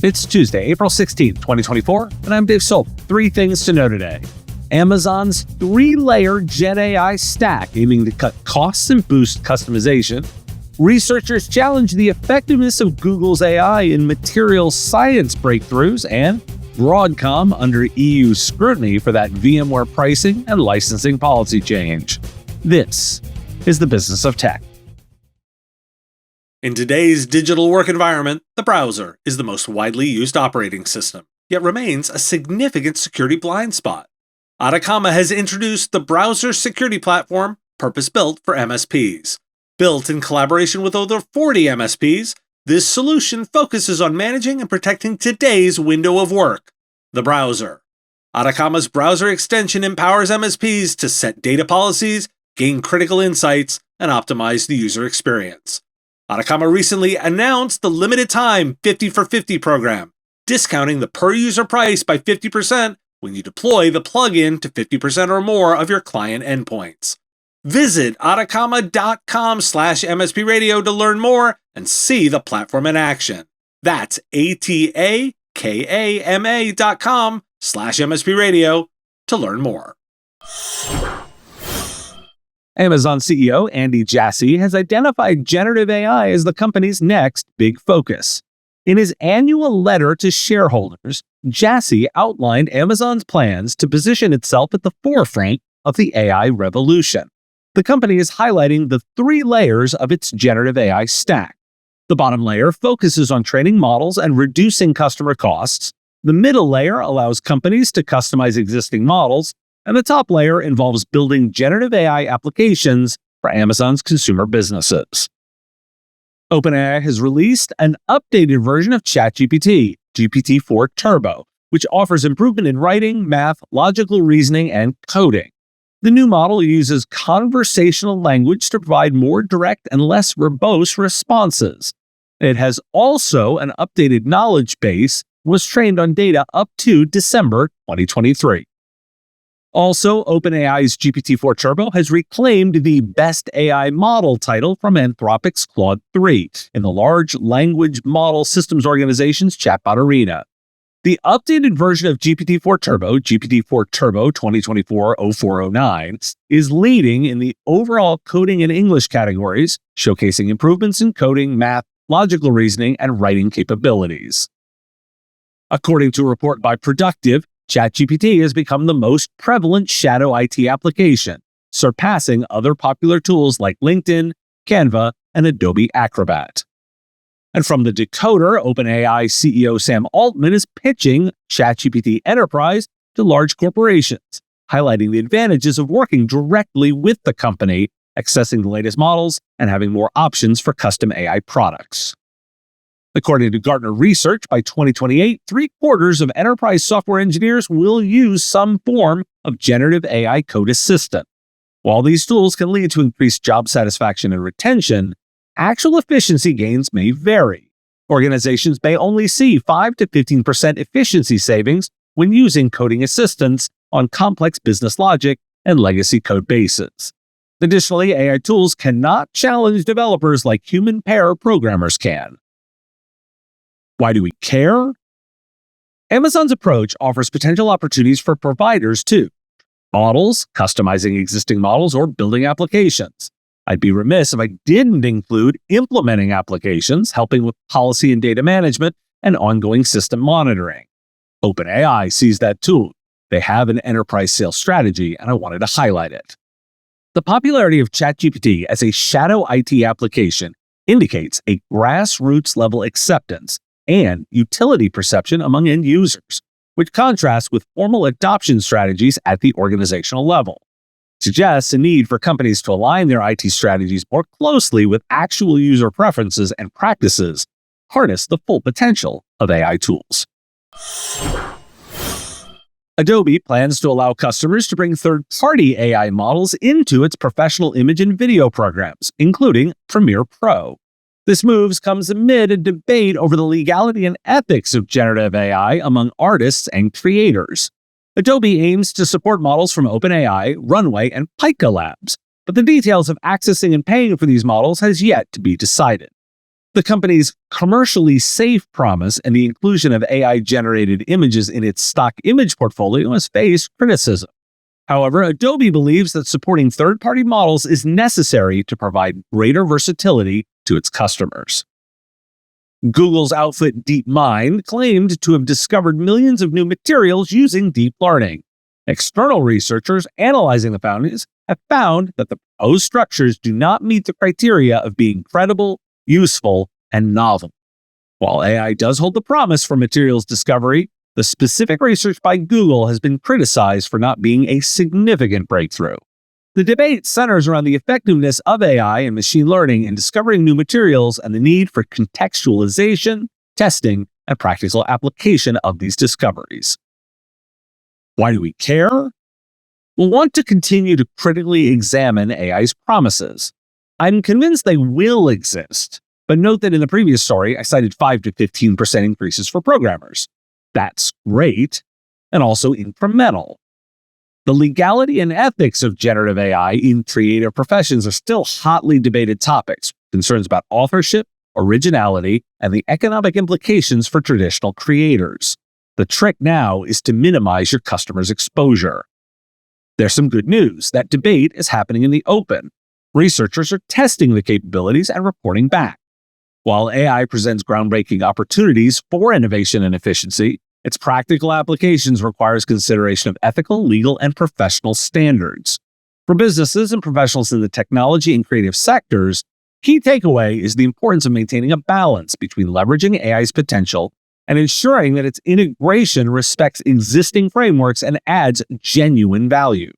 It's Tuesday, April 16th, 2024, and I'm Dave Soap. 3 things to know today. Amazon's 3-layer GenAI stack aiming to cut costs and boost customization. Researchers challenge the effectiveness of Google's AI in material science breakthroughs, and Broadcom under EU scrutiny for that VMware pricing and licensing policy change. This is the business of tech. In today's digital work environment, the browser is the most widely used operating system, yet remains a significant security blind spot. Atacama has introduced the browser security platform purpose-built for MSPs. Built in collaboration with over 40 MSPs, this solution focuses on managing and protecting today's window of work, the browser. Atacama's browser extension empowers MSPs to set data policies, gain critical insights, and optimize the user experience. Atacama recently announced the limited-time 50 for 50 program, discounting the per-user price by 50% when you deploy the plugin to 50% or more of your client endpoints. Visit atacama.com/MSPradio to learn more and see the platform in action. That's ATAKAMA.com/MSPradio to learn more. Amazon CEO Andy Jassy has identified generative AI as the company's next big focus. In his annual letter to shareholders, Jassy outlined Amazon's plans to position itself at the forefront of the AI revolution. The company is highlighting the 3 layers of its generative AI stack. The bottom layer focuses on training models and reducing customer costs. The middle layer allows companies to customize existing models, and the top layer involves building generative AI applications for Amazon's consumer businesses. OpenAI has released an updated version of ChatGPT, GPT-4 Turbo, which offers improvement in writing, math, logical reasoning, and coding. The new model uses conversational language to provide more direct and less verbose responses. It has also an updated knowledge base and was trained on data up to December 2023. Also, OpenAI's GPT-4 Turbo has reclaimed the Best AI Model title from Anthropic's Claude 3 in the Large Language Model Systems Organization's chatbot arena. The updated version of GPT-4 Turbo, GPT-4 Turbo 2024-0409, is leading in the overall coding and English categories, showcasing improvements in coding, math, logical reasoning, and writing capabilities. According to a report by Productive, ChatGPT has become the most prevalent shadow IT application, surpassing other popular tools like LinkedIn, Canva, and Adobe Acrobat. And from the Decoder, OpenAI CEO Sam Altman is pitching ChatGPT Enterprise to large corporations, highlighting the advantages of working directly with the company, accessing the latest models, and having more options for custom AI products. According to Gartner Research, by 2028, 3/4 of enterprise software engineers will use some form of generative AI code assistant. While these tools can lead to increased job satisfaction and retention, actual efficiency gains may vary. Organizations may only see 5 to 15% efficiency savings when using coding assistants on complex business logic and legacy code bases. Additionally, AI tools cannot challenge developers like human pair programmers can. Why do we care? Amazon's approach offers potential opportunities for providers too. Models, customizing existing models, or building applications. I'd be remiss if I didn't include implementing applications, helping with policy and data management, and ongoing system monitoring. OpenAI sees that too. They have an enterprise sales strategy, and I wanted to highlight it. The popularity of ChatGPT as a shadow IT application indicates a grassroots level acceptance and utility perception among end users, which contrasts with formal adoption strategies at the organizational level. It suggests a need for companies to align their IT strategies more closely with actual user preferences and practices, harness the full potential of AI tools. Adobe plans to allow customers to bring third-party AI models into its professional image and video programs, including Premiere Pro. This move comes amid a debate over the legality and ethics of generative AI among artists and creators. Adobe aims to support models from OpenAI, Runway, and Pika Labs, but the details of accessing and paying for these models has yet to be decided. The company's commercially safe promise and the inclusion of AI-generated images in its stock image portfolio has faced criticism. However, Adobe believes that supporting third-party models is necessary to provide greater versatility to its customers. Google's outfit DeepMind claimed to have discovered millions of new materials using deep learning. External researchers analyzing the findings have found that the proposed structures do not meet the criteria of being credible, useful, and novel. While AI does hold the promise for materials discovery, the specific research by Google has been criticized for not being a significant breakthrough. The debate centers around the effectiveness of AI and machine learning in discovering new materials and the need for contextualization, testing, and practical application of these discoveries. Why do we care? We'll want to continue to critically examine AI's promises. I'm convinced they will exist, but note that in the previous story, I cited 5 to 15% increases for programmers. That's great, and also incremental. The legality and ethics of generative AI in creative professions are still hotly debated topics, concerns about authorship, originality, and the economic implications for traditional creators. The trick now is to minimize your customers' exposure. There's some good news. That debate is happening in the open. Researchers are testing the capabilities and reporting back. While AI presents groundbreaking opportunities for innovation and efficiency, its practical applications requires consideration of ethical, legal, and professional standards. For businesses and professionals in the technology and creative sectors, key takeaway is the importance of maintaining a balance between leveraging AI's potential and ensuring that its integration respects existing frameworks and adds genuine value.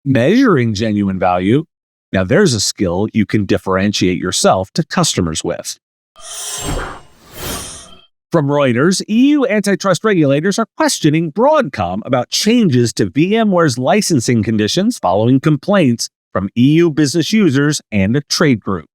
Measuring genuine value, now there's a skill you can differentiate yourself to customers with. From Reuters, EU antitrust regulators are questioning Broadcom about changes to VMware's licensing conditions following complaints from EU business users and a trade group.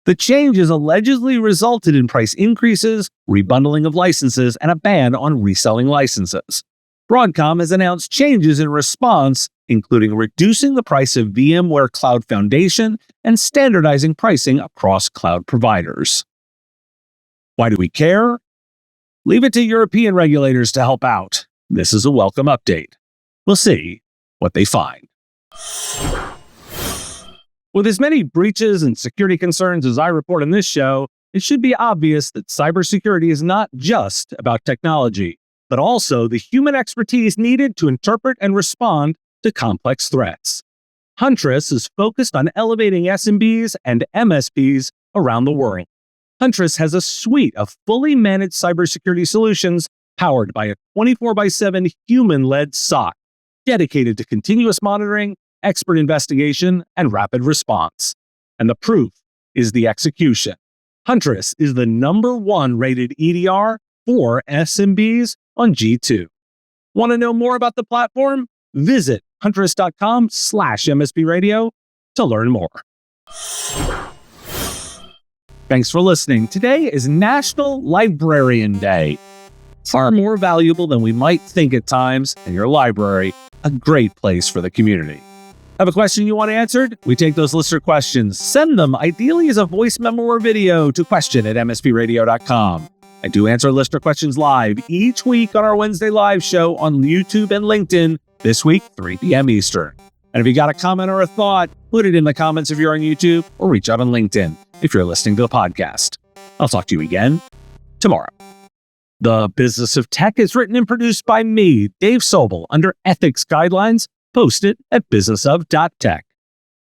The changes allegedly resulted in price increases, rebundling of licenses, and a ban on reselling licenses. Broadcom has announced changes in response, including reducing the price of VMware Cloud Foundation and standardizing pricing across cloud providers. Why do we care? Leave it to European regulators to help out. This is a welcome update. We'll see what they find. With as many breaches and security concerns as I report in this show, it should be obvious that cybersecurity is not just about technology, but also the human expertise needed to interpret and respond to complex threats. Huntress is focused on elevating SMBs and MSPs around the world. Huntress has a suite of fully managed cybersecurity solutions powered by a 24/7 human-led SOC, dedicated to continuous monitoring, expert investigation, and rapid response. And the proof is the execution. Huntress is the #1 rated EDR for SMBs on G2. Want to know more about the platform? Visit huntress.com/MSP Radio to learn more. Thanks for listening. Today is National Librarian Day. Far more valuable than we might think at times, and your library, a great place for the community. Have a question you want answered? We take those listener questions. Send them, ideally as a voice memo or video, to question@mspradio.com. I do answer listener questions live each week on our Wednesday live show on YouTube and LinkedIn, this week, 3 p.m. Eastern. And if you got a comment or a thought, put it in the comments if you're on YouTube, or reach out on LinkedIn if you're listening to the podcast. I'll talk to you again tomorrow. The Business of Tech is written and produced by me, Dave Sobel, under ethics guidelines posted at businessof.tech.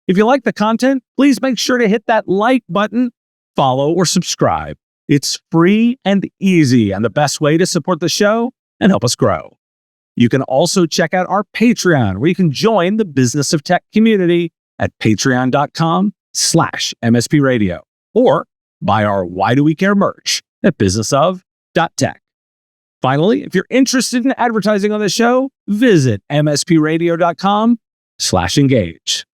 If you like the content, please make sure to hit that like button, follow, or subscribe. It's free and easy, and the best way to support the show and help us grow. You can also check out our Patreon, where you can join the Business of Tech community at patreon.com/MSP Radio, or buy our Why Do We Care merch at businessof.tech. Finally, if you're interested in advertising on the show, visit mspradio.com/engage.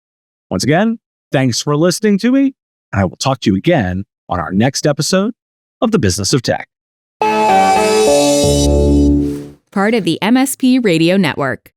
Once again, thanks for listening to me, and I will talk to you again on our next episode of The Business of Tech. Part of the MSP Radio Network.